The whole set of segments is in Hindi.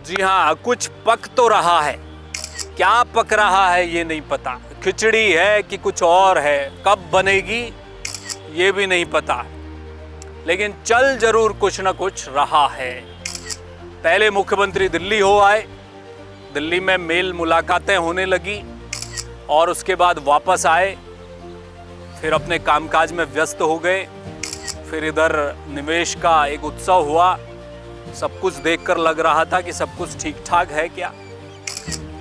जी हाँ, कुछ पक तो रहा है, क्या पक रहा है ये नहीं पता। खिचड़ी है कि कुछ और है, कब बनेगी ये भी नहीं पता, लेकिन चल जरूर कुछ न कुछ रहा है। पहले मुख्यमंत्री दिल्ली हो आए, दिल्ली में मेल मुलाकातें होने लगी और उसके बाद वापस आए, फिर अपने कामकाज में व्यस्त हो गए। फिर इधर निवेश का एक उत्सव हुआ, सब कुछ देखकर लग रहा था कि सब कुछ ठीक ठाक है क्या,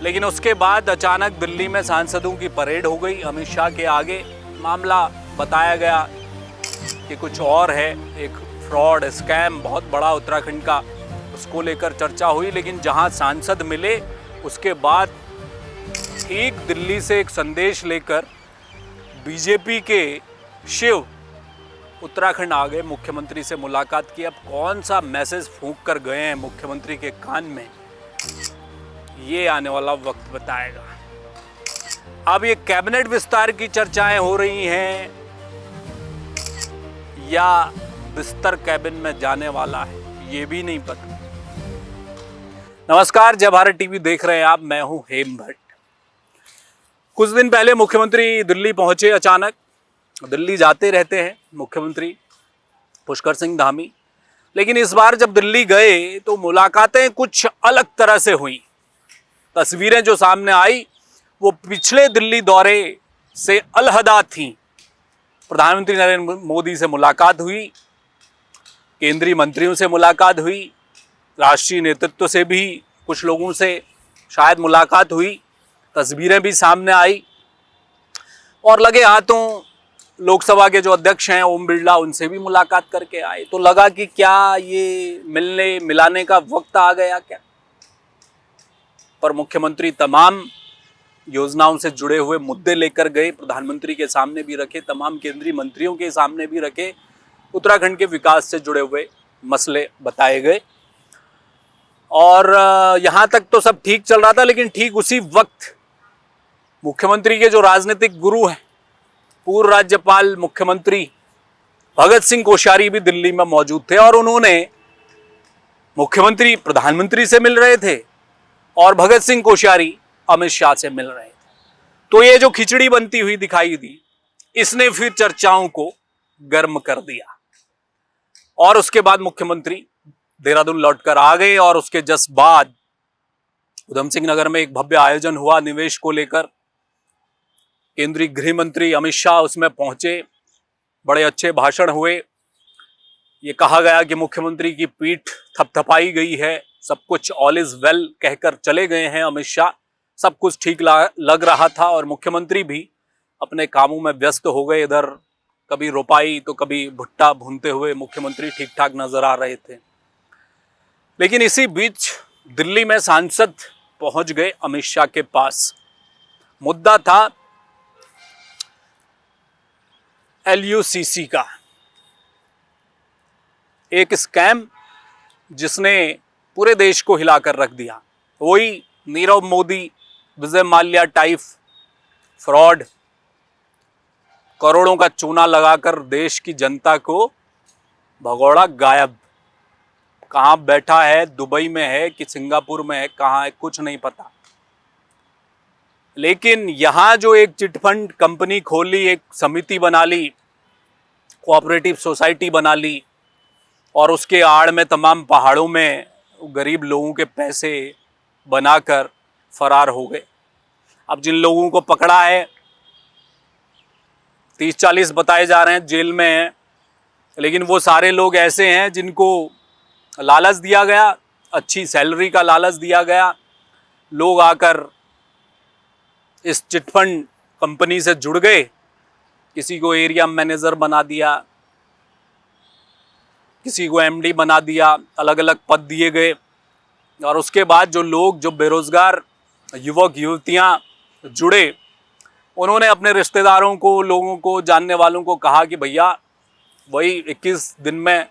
लेकिन उसके बाद अचानक दिल्ली में सांसदों की परेड हो गई। अमित शाह के आगे मामला बताया गया कि कुछ और है, एक फ्रॉड स्कैम बहुत बड़ा उत्तराखंड का, उसको लेकर चर्चा हुई। लेकिन जहां सांसद मिले उसके बाद ठीक दिल्ली से एक संदेश लेकर बीजेपी के शिव उत्तराखंड आ गए, मुख्यमंत्री से मुलाकात की। अब कौन सा मैसेज फूंक कर गए हैं मुख्यमंत्री के कान में, ये आने वाला वक्त बताएगा। अब ये कैबिनेट विस्तार की चर्चाएं हो रही हैं या बिस्तर कैबिन में जाने वाला है, ये भी नहीं पता। नमस्कार, जय भारत टीवी देख रहे हैं आप, मैं हूं हेम भट्ट। कुछ दिन पहले मुख्यमंत्री दिल्ली पहुंचे अचानक। दिल्ली जाते रहते हैं मुख्यमंत्री पुष्कर सिंह धामी, लेकिन इस बार जब दिल्ली गए तो मुलाकातें कुछ अलग तरह से हुई। तस्वीरें जो सामने आई वो पिछले दिल्ली दौरे से अलहदा थीं। प्रधानमंत्री नरेंद्र मोदी से मुलाकात हुई, केंद्रीय मंत्रियों से मुलाकात हुई, राष्ट्रीय नेतृत्व से भी कुछ लोगों से शायद मुलाकात हुई, तस्वीरें भी सामने आई और लगे हाथों लोकसभा के जो अध्यक्ष हैं ओम बिरला, उनसे भी मुलाकात करके आए। तो लगा कि क्या ये मिलने मिलाने का वक्त आ गया क्या। पर मुख्यमंत्री तमाम योजनाओं से जुड़े हुए मुद्दे लेकर गए, प्रधानमंत्री के सामने भी रखे, तमाम केंद्रीय मंत्रियों के सामने भी रखे, उत्तराखंड के विकास से जुड़े हुए मसले बताए गए। और यहाँ तक तो सब ठीक चल रहा था, लेकिन ठीक उसी वक्त मुख्यमंत्री के जो राजनीतिक गुरु हैं, पूर्व राज्यपाल मुख्यमंत्री भगत सिंह कोश्यारी भी दिल्ली में मौजूद थे और उन्होंने मुख्यमंत्री प्रधानमंत्री से मिल रहे थे और भगत सिंह कोश्यारी अमित शाह से मिल रहे थे। तो ये जो खिचड़ी बनती हुई दिखाई दी, इसने फिर चर्चाओं को गर्म कर दिया और उसके बाद मुख्यमंत्री देहरादून लौटकर आ गए और उसके जस्ट बाद उधम सिंह नगर में एक भव्य आयोजन हुआ निवेश को लेकर। केंद्रीय गृह मंत्री अमित शाह उसमें पहुंचे, बड़े अच्छे भाषण हुए। ये कहा गया कि मुख्यमंत्री की पीठ थपथपाई गई है, सब कुछ ऑल इज वेल कहकर चले गए हैं अमित शाह। सब कुछ ठीक लग रहा था और मुख्यमंत्री भी अपने कामों में व्यस्त हो गए। इधर कभी रोपाई तो कभी भुट्टा भूनते हुए मुख्यमंत्री ठीक ठाक नजर आ रहे थे। लेकिन इसी बीच दिल्ली में सांसद पहुंच गए अमित शाह के पास। मुद्दा था LUCC का, एक स्कैम जिसने पूरे देश को हिलाकर रख दिया। वही नीरव मोदी, विजय माल्या टाइप फ्रॉड, करोड़ों का चूना लगाकर देश की जनता को भगोड़ा गायब। कहाँ बैठा है, दुबई में है कि सिंगापुर में है, कहाँ है कुछ नहीं पता। लेकिन यहाँ जो एक चिटफंड कंपनी खोली, एक समिति बना ली, कोऑपरेटिव सोसाइटी बना ली और उसके आड़ में तमाम पहाड़ों में गरीब लोगों के पैसे बनाकर फरार हो गए। अब जिन लोगों को पकड़ा है 30-40 बताए जा रहे हैं जेल में हैं, लेकिन वो सारे लोग ऐसे हैं जिनको लालच दिया गया, अच्छी सैलरी का लालच दिया गया। लोग आकर इस चिटफंड कंपनी से जुड़ गए, किसी को एरिया मैनेजर बना दिया, किसी को MD बना दिया, अलग अलग पद दिए गए। और उसके बाद जो लोग, जो बेरोजगार युवक युवतियां जुड़े, उन्होंने अपने रिश्तेदारों को, लोगों को, जानने वालों को कहा कि भैया वही 21 दिन में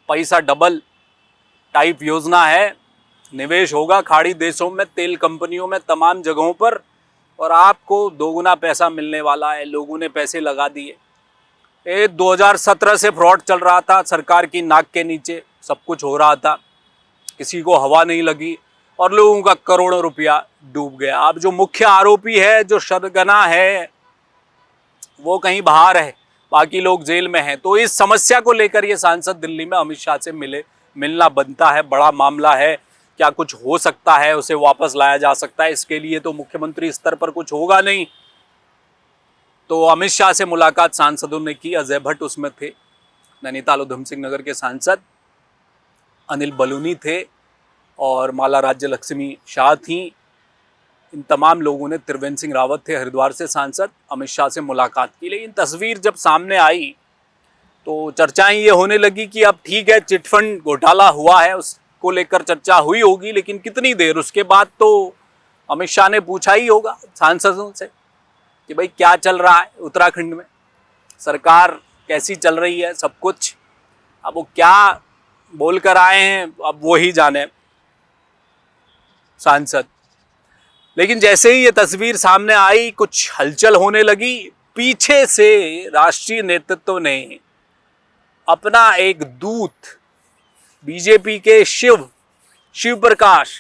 पैसा डबल टाइप योजना है, निवेश होगा खाड़ी देशों में, तेल कंपनियों में, तमाम जगहों पर, और आपको दोगुना पैसा मिलने वाला है। लोगों ने पैसे लगा दिए। 2017 से फ्रॉड चल रहा था, सरकार की नाक के नीचे सब कुछ हो रहा था, किसी को हवा नहीं लगी और लोगों का करोड़ों रुपया डूब गया। अब जो मुख्य आरोपी है, जो सरगना है, वो कहीं बाहर है, बाकी लोग जेल में हैं। तो इस समस्या को लेकर ये सांसद दिल्ली में अमित शाह से मिलना बनता है। बड़ा मामला है, क्या कुछ हो सकता है, उसे वापस लाया जा सकता है। इसके लिए तो मुख्यमंत्री स्तर पर कुछ होगा नहीं। तो अमित शाह से मुलाकात सांसदों ने की। अजय भट्ट उसमें थे, नैनीताल उधम सिंह नगर के सांसद अनिल बलूनी थे और माला राज्य लक्ष्मी शाह थी। इन तमाम लोगों ने, त्रिवेंद्र सिंह रावत थे हरिद्वार से सांसद, अमित शाह से मुलाकात की। लेकिन तस्वीर जब सामने आई तो चर्चाएं ये होने लगी कि अब ठीक है, चिटफंड घोटाला हुआ है, उसको लेकर चर्चा हुई होगी, लेकिन कितनी देर। उसके बाद तो अमित शाह ने पूछा ही होगा सांसदों से कि भाई क्या चल रहा है उत्तराखंड में, सरकार कैसी चल रही है, सब कुछ। अब वो क्या बोलकर आए हैं, अब वो ही जाने सांसद। लेकिन जैसे ही ये तस्वीर सामने आई, कुछ हलचल होने लगी। पीछे से राष्ट्रीय नेतृत्व ने अपना एक दूत, बीजेपी के शिव प्रकाश,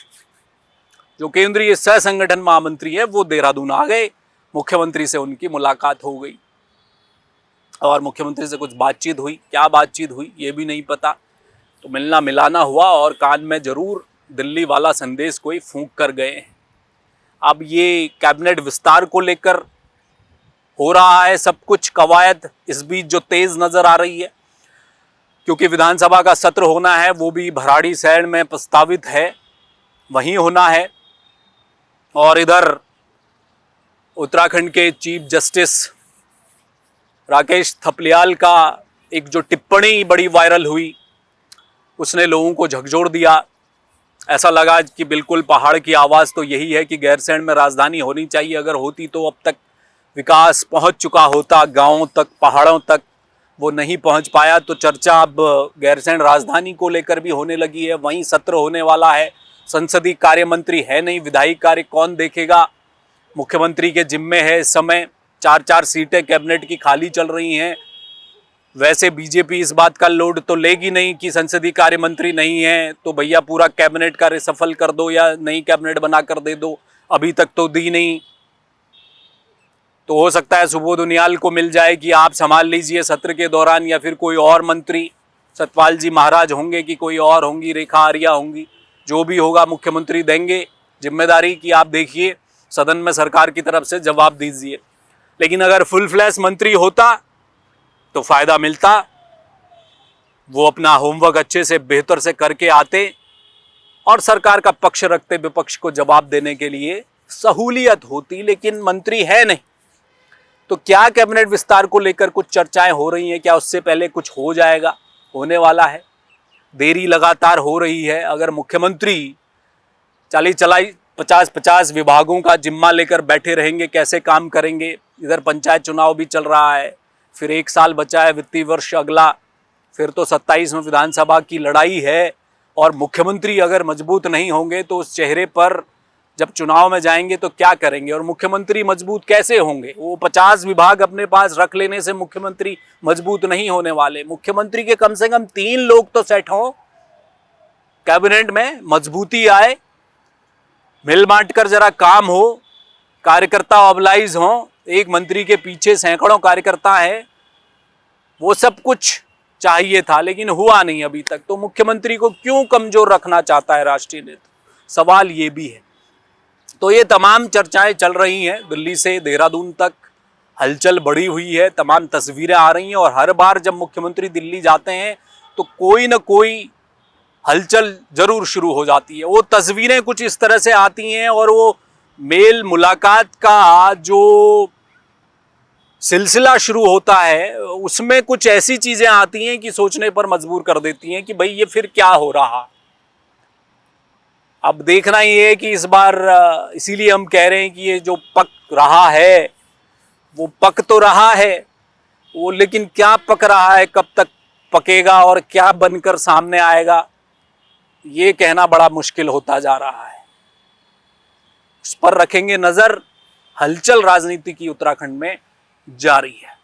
जो केंद्रीय सह संगठन महामंत्री है, वो देहरादून आ गए। मुख्यमंत्री से उनकी मुलाकात हो गई और मुख्यमंत्री से कुछ बातचीत हुई। क्या बातचीत हुई ये भी नहीं पता। तो मिलना मिलाना हुआ और कान में जरूर दिल्ली वाला संदेश कोई फूंक कर गए हैं। अब ये कैबिनेट विस्तार को लेकर हो रहा है सब कुछ कवायद, इस बीच जो तेज नजर आ रही है, क्योंकि विधानसभा का सत्र होना है, वो भी भराड़ीसैंण में प्रस्तावित है, वहीं होना है। और इधर उत्तराखंड के चीफ जस्टिस राकेश थपलियाल का एक जो टिप्पणी बड़ी वायरल हुई, उसने लोगों को झकझोर दिया। ऐसा लगा कि बिल्कुल पहाड़ की आवाज़ तो यही है कि गैरसैंण में राजधानी होनी चाहिए। अगर होती तो अब तक विकास पहुंच चुका होता गांवों तक, पहाड़ों तक। वो नहीं पहुंच पाया, तो चर्चा अब गैरसैंण राजधानी को लेकर भी होने लगी है। वहीं सत्र होने वाला है, संसदीय कार्य मंत्री है नहीं, विधायी कार्य कौन देखेगा, मुख्यमंत्री के जिम्मे है। इस समय 4-4 सीटें कैबिनेट की खाली चल रही हैं। वैसे बीजेपी इस बात का लोड तो लेगी नहीं कि संसदीय कार्य मंत्री नहीं है तो भैया पूरा कैबिनेट का रिसफल कर दो या नई कैबिनेट बना कर दे दो। अभी तक तो दी नहीं, तो हो सकता है सुबोध उनियाल को मिल जाए कि आप संभाल लीजिए सत्र के दौरान, या फिर कोई और मंत्री, सतपाल जी महाराज होंगे कि कोई और होंगी, रेखा आर्या होंगी, जो भी होगा मुख्यमंत्री देंगे जिम्मेदारी कि आप देखिए, सदन में सरकार की तरफ से जवाब दीजिए। लेकिन अगर फुल फ्लैश मंत्री होता तो फायदा मिलता, वो अपना होमवर्क अच्छे से बेहतर से करके आते और सरकार का पक्ष रखते विपक्ष को जवाब देने के लिए सहूलियत होती। लेकिन मंत्री है नहीं, तो क्या कैबिनेट विस्तार को लेकर कुछ चर्चाएं हो रही हैं, क्या उससे पहले कुछ हो जाएगा, होने वाला है। देरी लगातार हो रही है। अगर मुख्यमंत्री चाली चलाई 50-50 विभागों का जिम्मा लेकर बैठे रहेंगे, कैसे काम करेंगे। इधर पंचायत चुनाव भी चल रहा है, फिर 1 साल बचा है वित्तीय वर्ष अगला, फिर तो 27 में विधानसभा की लड़ाई है। और मुख्यमंत्री अगर मजबूत नहीं होंगे तो उस चेहरे पर जब चुनाव में जाएंगे तो क्या करेंगे, और मुख्यमंत्री मजबूत कैसे होंगे। वो 50 विभाग अपने पास रख लेने से मुख्यमंत्री मजबूत नहीं होने वाले। मुख्यमंत्री के कम से कम 3 लोग तो सेट हों कैबिनेट में, मजबूती आए, मिल बांट कर जरा काम हो, कार्यकर्ता मोबिलाइज हों। एक मंत्री के पीछे सैकड़ों कार्यकर्ता हैं, वो सब कुछ चाहिए था, लेकिन हुआ नहीं अभी तक। तो मुख्यमंत्री को क्यों कमजोर रखना चाहता है राष्ट्रीय नेतृत्व, सवाल ये भी है। तो ये तमाम चर्चाएं चल रही हैं, दिल्ली से देहरादून तक हलचल बढ़ी हुई है, तमाम तस्वीरें आ रही हैं। और हर बार जब मुख्यमंत्री दिल्ली जाते हैं तो कोई ना कोई हलचल जरूर शुरू हो जाती है। वो तस्वीरें कुछ इस तरह से आती हैं और वो मेल मुलाकात का जो सिलसिला शुरू होता है उसमें कुछ ऐसी चीजें आती हैं कि सोचने पर मजबूर कर देती हैं कि भाई ये फिर क्या हो रहा। अब देखना ही है कि इस बार, इसीलिए हम कह रहे हैं कि ये जो पक रहा है वो पक तो रहा है वो, लेकिन क्या पक रहा है, कब तक पकेगा और क्या बनकर सामने आएगा, ये कहना बड़ा मुश्किल होता जा रहा है। उस पर रखेंगे नजर। हलचल राजनीति की उत्तराखंड में जारी है।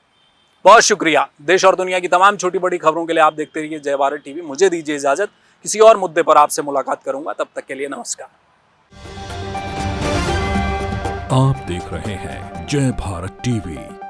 बहुत शुक्रिया। देश और दुनिया की तमाम छोटी बड़ी खबरों के लिए आप देखते रहिए जय भारत टीवी। मुझे दीजिए इजाजत, किसी और मुद्दे पर आपसे मुलाकात करूंगा, तब तक के लिए नमस्कार। आप देख रहे हैं जय भारत टीवी।